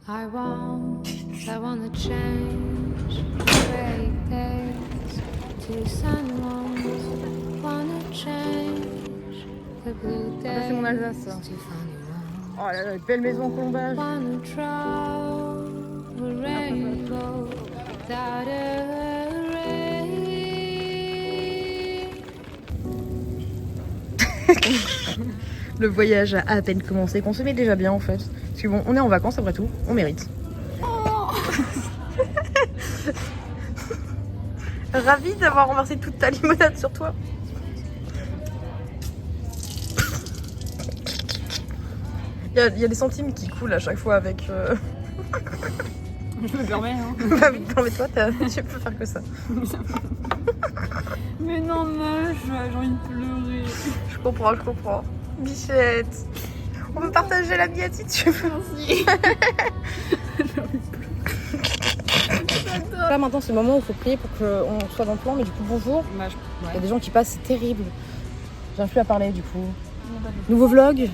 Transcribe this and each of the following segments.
I wanna change gray days to sun ones. Wanna change the blue days. C'est mon Alsace. to funny ones. Oh là là, belle maison en colombage. Wanna travel a rainbow without a rain. Le voyage a à peine commencé, qu'on se met déjà bien en fait. Parce que bon, on est en vacances après tout, on mérite. Oh Ravie d'avoir renversé toute ta limonade sur toi. Il y a des centimes qui coulent à chaque fois avec... Je me permets, hein. Bah oui, non mais toi, tu peux faire que ça. Mais non, moche, j'ai envie de pleurer. Je comprends. Bichette, on peut partager la miette si tu veux. Merci. J'ai envie de pleurer. Là maintenant c'est le moment où il faut prier pour qu'on soit dans le plan, mais du coup bonjour. Bah, Il y a des gens qui passent, c'est terrible. J'arrive plus à parler du coup. Nouveau vlog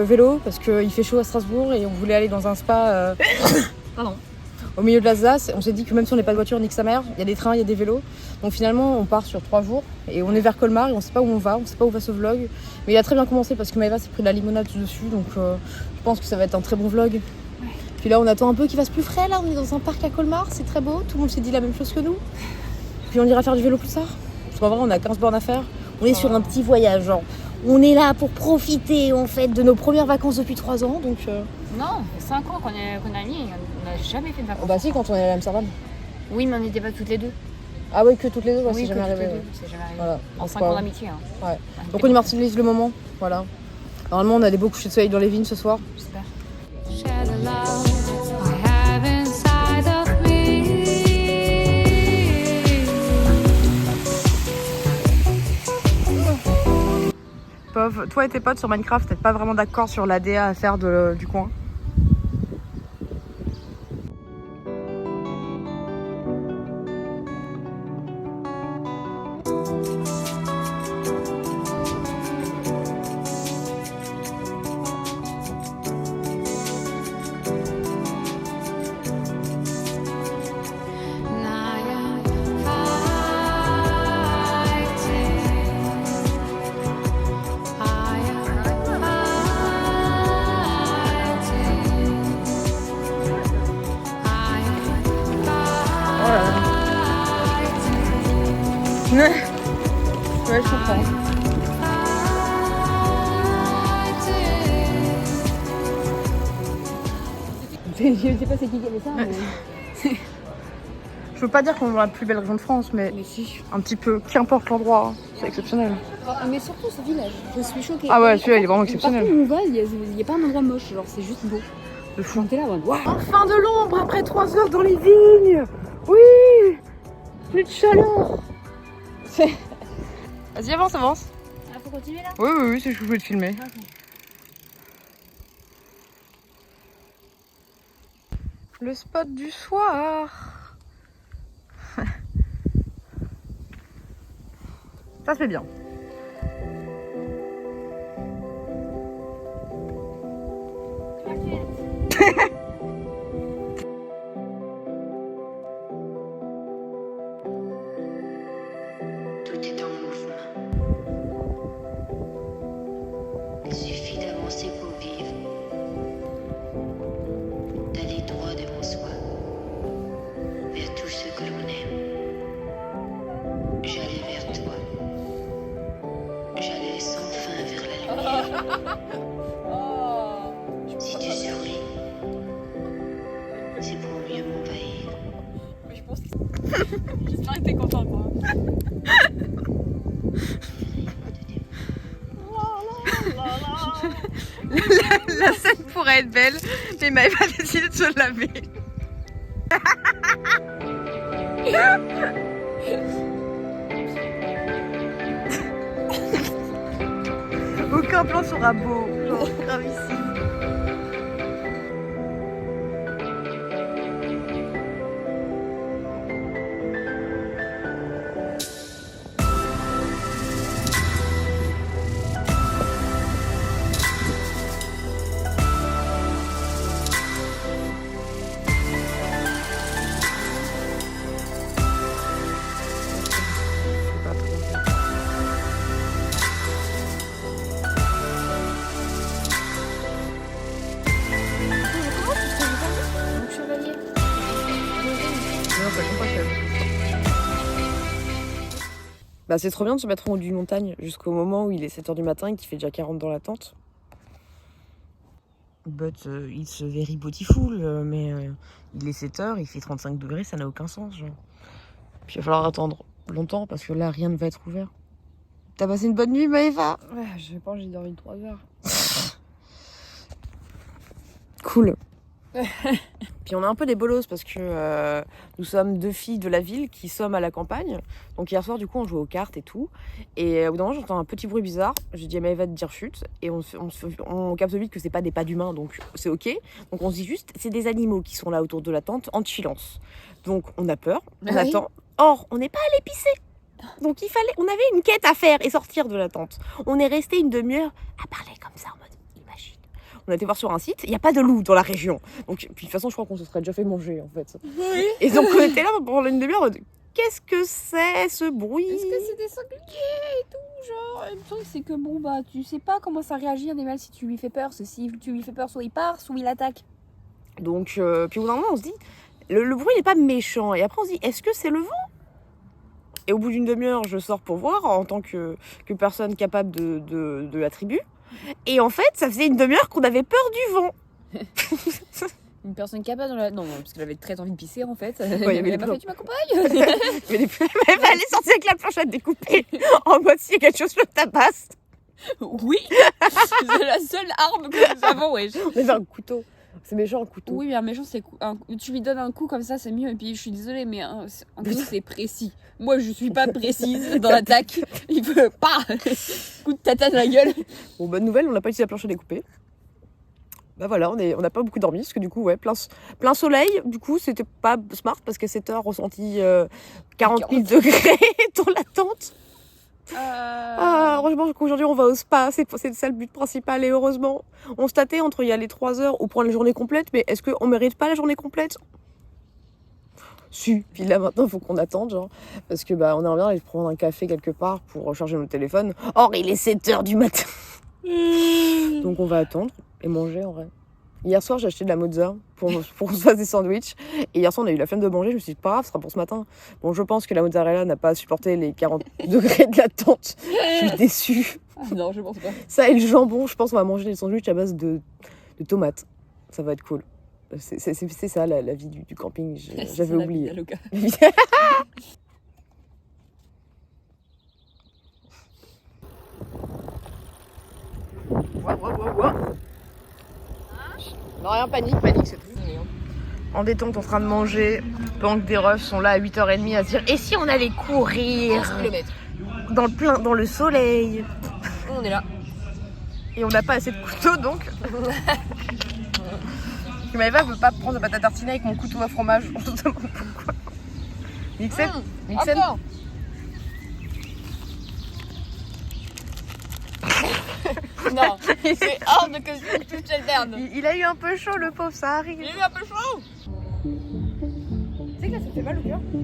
vélo parce qu'il fait chaud à Strasbourg et on voulait aller dans un spa Pardon. au milieu de l'Alsace. On s'est dit que même si on n'est pas de voiture, nique sa mère, il y a des trains, il y a des vélos. Donc finalement on part sur 3 jours et on est vers Colmar et on sait pas où on sait pas où va ce vlog. Mais il a très bien commencé parce que Maëva s'est pris de la limonade dessus, donc je pense que ça va être un très bon vlog. Ouais. Puis là on attend un peu qu'il fasse plus frais, là on est dans un parc à Colmar, c'est très beau, tout le monde s'est dit la même chose que nous. Puis on ira faire du vélo plus tard, parce qu'en vrai on a 15 bornes à faire. On est sur un petit voyage, genre. On est là pour profiter en fait de nos premières vacances depuis 3 ans, donc... Non, 5 ans qu'on a mis, on n'a jamais fait de vacances. Bah si, quand on est allé à Amsterdam. Oui, mais on n'était pas toutes les deux. Ah oui, que toutes les deux, ouais, Oui, c'est jamais arrivé. C'est jamais arrivé. Voilà. En 5 ans d'amitié. Hein. Ouais. Donc on immortalise le moment, voilà. Normalement on a des beaux couchers de soleil dans les vignes ce soir. J'espère. Share the love I have inside of me. Pauvre, toi et tes potes sur Minecraft, t'êtes pas vraiment d'accord sur l'ADA à faire du coin? Ouais, je comprends. Je sais pas c'est qui avait ça, mais... Je veux pas dire qu'on est dans la plus belle région de France, mais si. un petit peu, qu'importe l'endroit, c'est exceptionnel. Mais surtout ce village, je suis choquée. Ah ouais, celui-là il est vraiment exceptionnel. Partout où on va, il n'y a pas un endroit moche, genre c'est juste beau. De fou. On était là, ouais. Wow. Enfin de l'ombre après 3 heures dans les vignes. Oui. Plus de chaleur. Vas-y, avance. Ah, faut continuer là? Oui, c'est ce que je voulais te filmer. Okay. Le spot du soir. Ça se fait bien. Tout est en mouvement. Il suffit d'avancer pour vivre, d'aller droit devant soi, vers tout ce que l'on aime. J'allais vers toi. J'allais sans fin vers la lumière. Si tu souris, c'est pour mieux m'envahir. Mais je pense que... J'espère que t'es content, quoi. La scène pourrait être belle, mais Maëva a décidé de se laver. Aucun plan sera beau, genre gravissime. Bah c'est trop bien de se mettre en haut d'une montagne jusqu'au moment où il est 7h du matin et qu'il fait déjà 40 dans la tente. But it's very beautiful, mais il est 7h, il fait 35 degrés, ça n'a aucun sens. Genre. Puis il va falloir attendre longtemps parce que là rien ne va être ouvert. T'as passé une bonne nuit Maëva? Ouais, je sais pas, j'ai dormi 3 heures. Cool. Puis on a un peu des bolosses parce que nous sommes 2 filles de la ville qui sommes à la campagne. Donc hier soir du coup on jouait aux cartes et tout. Et au bout d'un moment j'entends un petit bruit bizarre. J'ai dit à Maëva de dire chut. Et on capte vite que c'est pas des pas d'humains donc c'est ok. Donc on se dit juste c'est des animaux qui sont là autour de la tente en silence. Donc on a peur, on attend. Or on n'est pas allé pisser. Donc on avait une quête à faire et sortir de la tente. On est resté une demi-heure à parler comme ça en mode imagine. On a été voir sur un site, il n'y a pas de loup dans la région. Donc, puis de toute façon, je crois qu'on se serait déjà fait manger en fait. Oui. Et donc on était là pendant une demi-heure. Qu'est-ce que c'est ce bruit? Est-ce que c'est des sangliers et tout, genre? Le truc, c'est que bon, bah, tu sais pas comment ça réagit un animal si tu lui fais peur. Si tu lui fais peur, soit il part, soit il attaque. Donc, puis au bout d'un moment, on se dit, le bruit n'est pas méchant. Et après, on se dit, est-ce que c'est le vent? Et au bout d'une demi-heure, je sors pour voir en tant que personne capable de la tribu. Et en fait, ça faisait une demi-heure qu'on avait peur du vent. Une personne capable dans la... Non, parce qu'elle avait très envie de pisser en fait. Ouais, il y avait elle m'a les fait, tu m'accompagnes? Mais elle est sortie avec la planche à découper en mode s'il y a quelque chose, je le tabasse. Oui. C'est la seule arme que nous avons, wesh. On avait un couteau. C'est méchant un couteau. Oui, mais un méchant, tu lui donnes un coup comme ça, c'est mieux. Et puis, je suis désolée, mais un coup, c'est précis. Moi, je suis pas précise dans l'attaque. Il peut pas. Coup de tata dans la gueule. Bon, bonne nouvelle, on n'a pas utilisé la planche à découper. Bah voilà, on n'a pas beaucoup dormi, parce que du coup, ouais, plein soleil. Du coup, c'était pas smart, parce qu'à 7h, ressenti 40 000 degrés dans la tente. Heureusement qu'aujourd'hui on va au spa, c'est ça le but principal et heureusement. On se tâtait entre y aller 3 heures ou prendre la journée complète, mais est-ce qu'on mérite pas la journée complète? Si, puis là maintenant il faut qu'on attende genre, parce que bah on aimerait bien aller prendre un café quelque part pour recharger notre téléphone. Or il est 7h du matin. Donc on va attendre et manger en vrai. Hier soir, j'ai acheté de la mozza pour qu'on se fasse des sandwichs. Et hier soir, on a eu la flemme de manger. Je me suis dit, pas grave, ce sera pour ce matin. Bon, je pense que la mozzarella n'a pas supporté les 40 degrés de la tente. Je suis déçue. Non, je pense pas. Ça et le jambon, je pense qu'on va manger des sandwichs à base de tomates. Ça va être cool. C'est ça, la vie du camping. J'avais oublié. Non, rien, panique, c'est tout. En détente, en train de manger, pendant que des refs sont là à 8h30 à se dire et si on allait courir dans le soleil? On est là. Et on n'a pas assez de couteaux donc. Maëva veut pas prendre de pâte à tartiner avec mon couteau à fromage. On se demande pourquoi. Mixen. Non, c'est hors de question que tu t'alternes. Il a eu un peu chaud le pauvre, ça arrive. Il a eu un peu chaud. Tu sais que là ça fait mal au cœur. Tu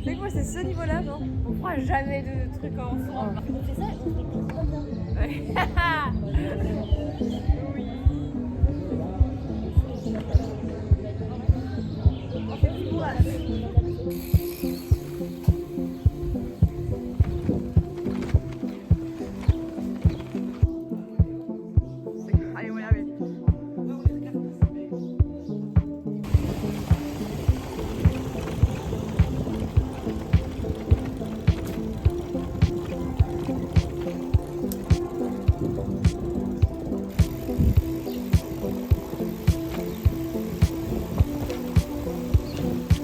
sais que moi c'est ce niveau-là genre. On fera jamais de trucs ensemble. On fait ça et on fait comme ça. Oui. On fait du courage. Allez, on va y arriver.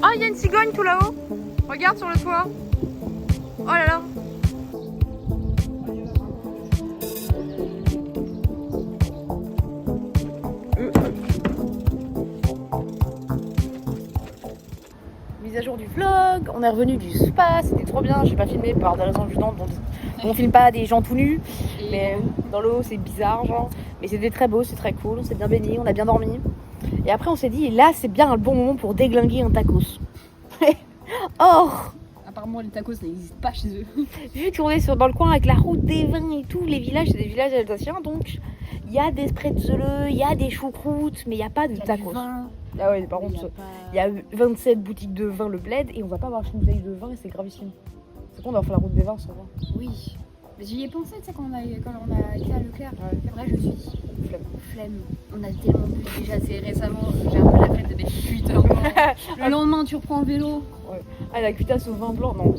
Ah, il y a une cigogne tout là-haut. Regarde sur le toit. Oh là là. Mise à jour du vlog, on est revenu du spa, c'était trop bien, j'ai pas filmé par des raisons évidentes, on filme pas des gens tout nus, mais dans l'eau c'est bizarre genre, mais c'était très beau, c'est très cool, on s'est bien baigné, on a bien dormi, et après on s'est dit là c'est bien un bon moment pour déglinguer un tacos. Or, Apparemment les tacos n'existent pas chez eux. vu qu'on est dans le coin avec la route des vins et tout, les villages c'est des villages alsaciens donc Il y a des spretzels, il y a des choucroutes, mais il n'y a pas de tacos. Ah ouais, par contre, il y a 27 boutiques de vin, le bled, et on va pas avoir une bouteille de vin, et c'est gravissime. C'est con d'avoir fait la route des vins sans vin. Oui. Mais j'y ai pensé, tu sais, quand on a été à Leclerc. Ouais. Après, je suis flemme. On a tellement bu déjà assez récemment. J'ai un peu la flemme de mettre 8 heures. Le lendemain, tu reprends le vélo. Ah, la cutasse au vin blanc, non.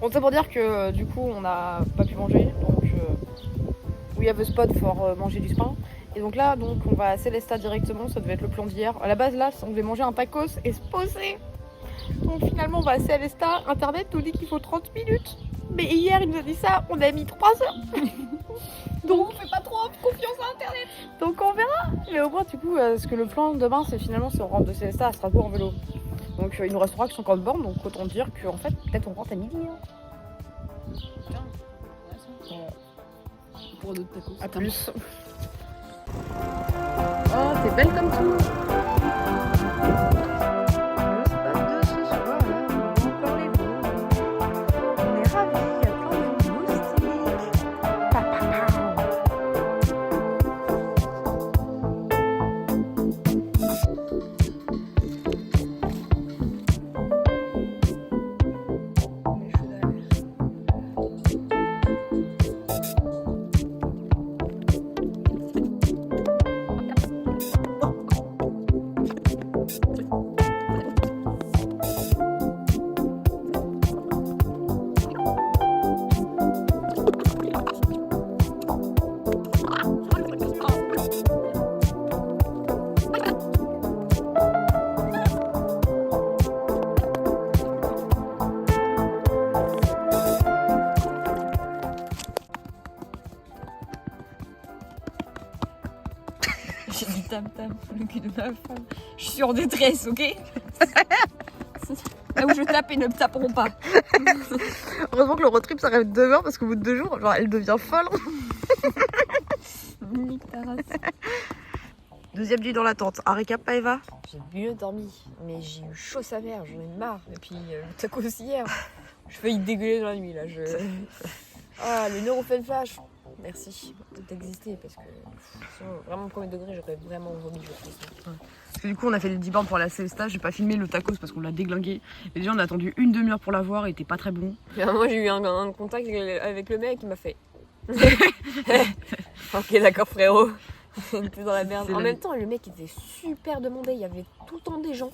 Bon, c'est pour dire que du coup, on n'a pas pu manger, donc we have a spot pour manger du pain. Et donc là, donc, on va à Celesta directement, ça devait être le plan d'hier. À la base, là, on devait manger un tacos et se poser. Donc finalement, on va à Celesta. Internet nous dit qu'il faut 30 minutes. Mais hier, il nous a dit ça, on a mis 3 heures. Donc, On fait pas trop confiance à Internet. donc on verra. Mais au moins, du coup, ce que le plan demain, c'est finalement, si on rentre de Celesta à Strasbourg en vélo. Donc il nous restera que 50 bornes, donc autant dire qu'en fait, peut-être on rentre à midi. Hein. Pour d'autres tacos. À plus. Oh, t'es belle comme tout. Le spot de ce soir, on va encore les beaux. On est ravis, il y a plein de moustiques. Pa, pa, pa. J'ai dit tam-tam, le cul de ma femme. Je suis en détresse, ok? Là où je tape, ils ne me taperont pas. Heureusement que le road trip s'arrête demain parce qu'au bout de 2 jours, genre, elle devient folle. Nique ta race. Deuxième nuit dans la tente. Un récap, Eva? J'ai mieux dormi, mais j'ai eu chaud sa mère, j'en ai marre. Et puis le tacos hier, je failli dégueuler dans la nuit là. Ah, le Nurofen Flash, merci d'exister parce que sinon, vraiment, premier degré, j'aurais vraiment vomi, je pense. Parce que du coup, on a fait les 10 bornes pour la Celesta. J'ai pas filmé le tacos parce qu'on l'a déglingué. Et déjà, on a attendu une demi-heure pour l'avoir et il était pas très bon. Moi, j'ai eu un contact avec le mec qui m'a fait. Ok, d'accord, frérot. T'es dans la merde. En même temps, le mec était super demandé. Il y avait tout le temps des gens.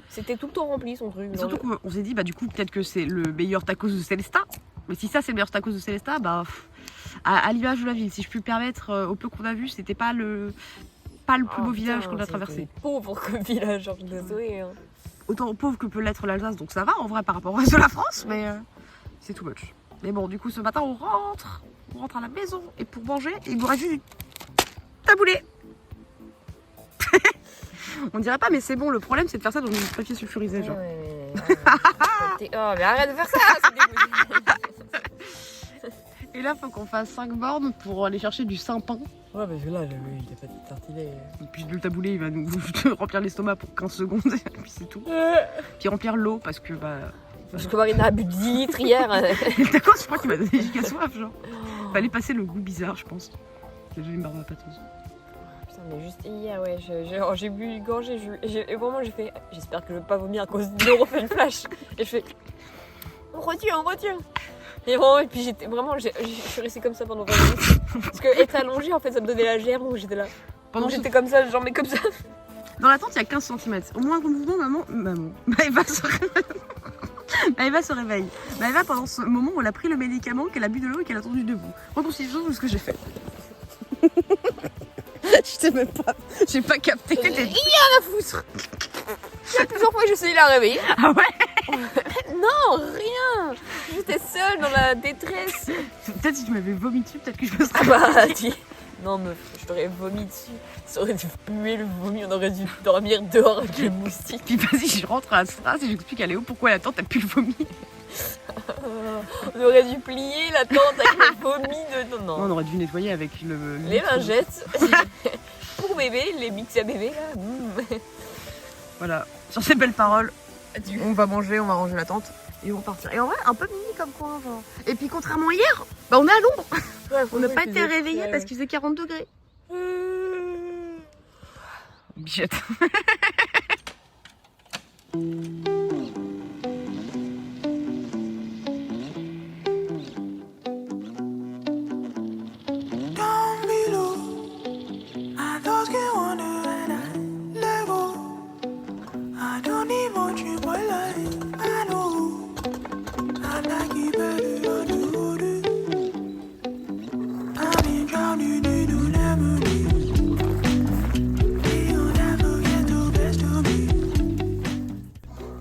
C'était tout le temps rempli son truc. Et surtout qu'on s'est dit, bah du coup, peut-être que c'est le meilleur tacos de Celesta. Mais si ça, c'est le meilleur tacos de Celesta, bah à l'image de la ville, si je puis me permettre, au peu qu'on a vu, c'était pas le plus beau village qu'on a traversé. Pauvre comme village, genre, désolé. Hein. Autant pauvre que peut l'être l'Alsace, donc ça va en vrai par rapport au reste de la France, mais c'est too much. Mais bon, du coup, ce matin, on rentre à la maison et pour manger, il nous reste du taboulé. On dirait pas, mais c'est bon, le problème c'est de faire ça dans du papier sulfurisé, genre. Oh, mais arrête de faire ça, c'est dégoûtant. Et là, faut qu'on fasse 5 bornes pour aller chercher du Saint-Pain. Ouais, parce que là, il est pas tartiné. Et puis le taboulé, il va nous remplir l'estomac pour 15 secondes, et puis c'est tout. Puis remplir l'eau, parce que bah... Parce que Marina a bu 10 litres hier. Le tacos, je crois qu'il m'a donné giga soif, genre. Fallait passer le goût bizarre, je pense. J'ai déjà une barbe à pâteuse. Putain, mais juste hier, ouais, j'ai bu une gorgée, et vraiment j'ai fait, j'espère que je vais pas vomir à cause de Nurofen Flash. Et je fais, on retient. Et vraiment, et puis j'étais vraiment, je suis restée comme ça pendant 20 minutes. Parce que être allongée, en fait, ça me donnait la gerbe, donc j'étais là. Pendant J'étais comme ça, genre, mais comme ça. Dans la tente, il y a 15 cm. Au moins, mouvement, maman. Maëva se réveille. Maëva, pendant ce moment où elle a pris le médicament, qu'elle a bu de l'eau et qu'elle a attendu debout. Reconstitution de ce que j'ai fait. Je sais même pas. J'ai pas capté. Il y a à foutre. Il y a plusieurs fois que j'essayais de la réveiller. Ah ouais? Non, rien. J'étais seule dans la détresse. Peut-être si tu m'avais vomi dessus, peut-être que je me serais. Ah bah, non meuf, je t'aurais vomi dessus. Ça aurait dû puer le vomi, on aurait dû dormir dehors avec les moustiques. Puis vas-y, je rentre à Stras et j'explique à Léo pourquoi la tente a pu le vomi. On aurait dû plier la tente avec le vomi de... Non, on aurait dû nettoyer avec les lingettes. Pour bébé, les mix à bébé là. Voilà, sur ces belles paroles, adieu. On va manger, on va ranger la tente et on va partir. Et en vrai, un peu mini comme coin, genre. Et puis contrairement à hier, bah on est à l'ombre. Ouais, On n'a pas été réveillés parce qu'il faisait 40 degrés. Bichette.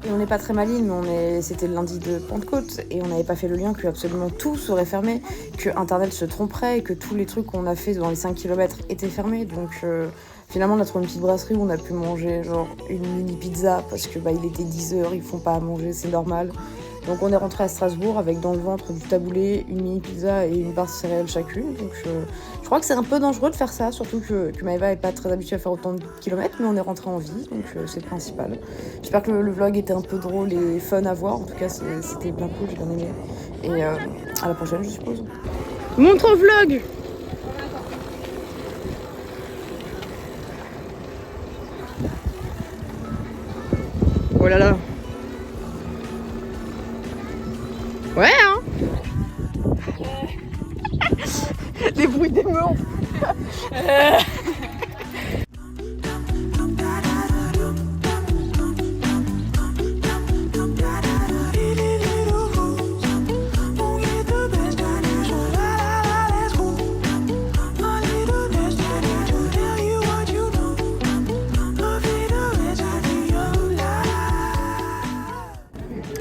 Et on n'est pas très maligne, mais c'était le lundi de Pentecôte et on n'avait pas fait le lien que absolument tout serait fermé, que Internet se tromperait et que tous les trucs qu'on a fait dans les 5 km étaient fermés. Donc finalement on a trouvé une petite brasserie où on a pu manger genre une mini pizza parce que il était 10h, ils font pas à manger, c'est normal. Donc on est rentré à Strasbourg avec dans le ventre du taboulé, une mini pizza et une barre de céréales chacune. Donc je crois que c'est un peu dangereux de faire ça, surtout que Maëva n'est pas très habituée à faire autant de kilomètres, mais on est rentré en vie, donc c'est le principal. J'espère que le vlog était un peu drôle et fun à voir, en tout cas c'était bien cool, j'ai bien aimé. Et à la prochaine je suppose. Montre au vlog! Oh là là! Ouais, hein. Les bruits des meufs.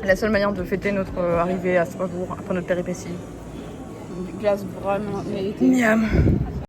La seule manière de fêter notre arrivée à Strasbourg après notre péripétie. Une glace vraiment méritée. Miam.